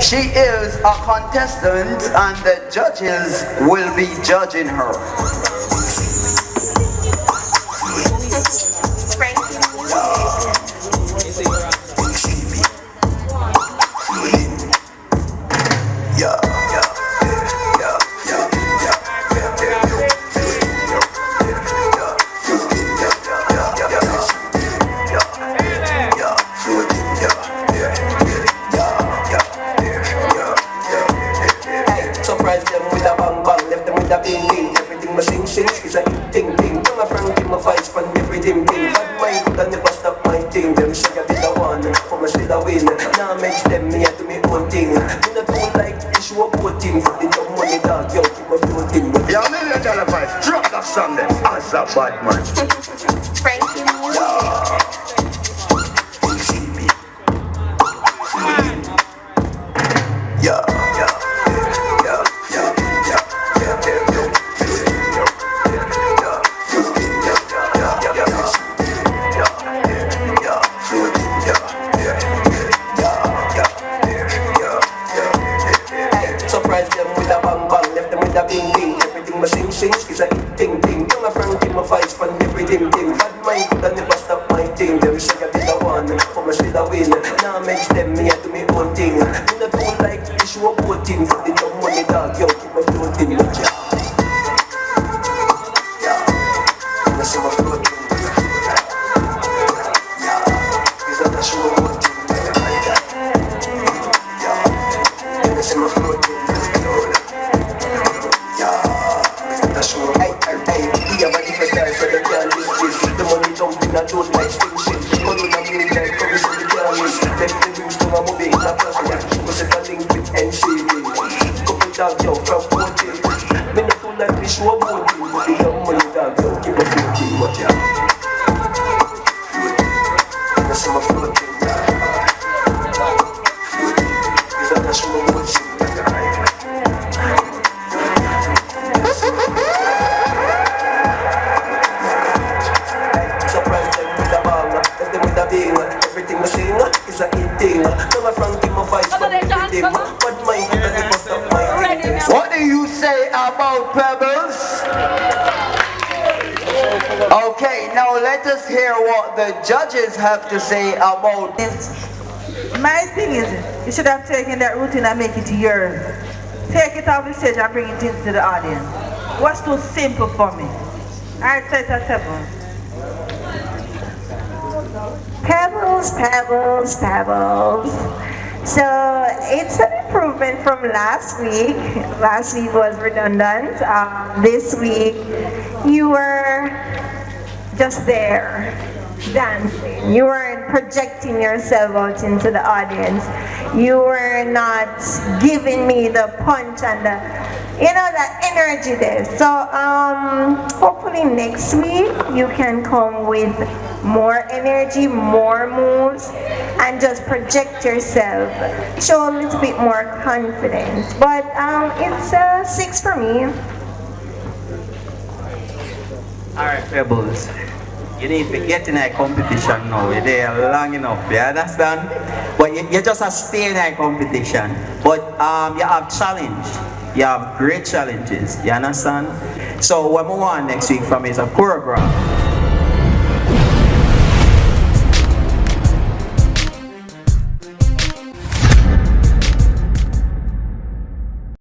She is a contestant and the judges will be judging her. Batman. Frankie surprise them with a bang bang, left them with a bing bing. Everything my sing sing is a ting ting. Don't a Frankie my fights pan everything ting. Bad mind could never stop my thing. Them say I did a one, but me still a win. Now makes them me a do me own thing. Me not do like issue of voting. For the dumb money dog, yo keep my floating. Yeah, me see my floating. Yeah, is that a show of voting? Yeah, me see my floating. The money jumping and don't like sting shit. But when I'm in there, come see the cameras. Left the news to my movie in a plastic. Was it a link with NCV? Couple dog, yo, from 40. Me not do like this show about you. But the young money dog, yo, keep a floating. What ya? Floating. That's my floating. Floating. Is that a show about you? Everything I sing is a hit thing. Now I Frankie my fight for everything. But my head must stop my thing. What do you say about Pebbles? Okay, now let us hear what the judges have to say about it. My thing is, you should have taken that routine and make it yours. Take it off the stage and bring it into the audience. What's too simple for me? Alright, so it's a 7. Pebbles, Pebbles, Pebbles. So it's an improvement from last week. Last week was redundant. This week you were just there dancing. You weren't projecting yourself out into the audience. You were not giving me the punch and the, that energy there. So hopefully next week you can come with more energy, more moves, and just project yourself. Show a little bit more confidence. But it's a 6 for me. Alright, Pebbles. You need to get in a competition now. You're there long enough, you understand? But you just a stay in a competition. But you have challenge. You have great challenges, you understand? So what we want next week from is a choreograph.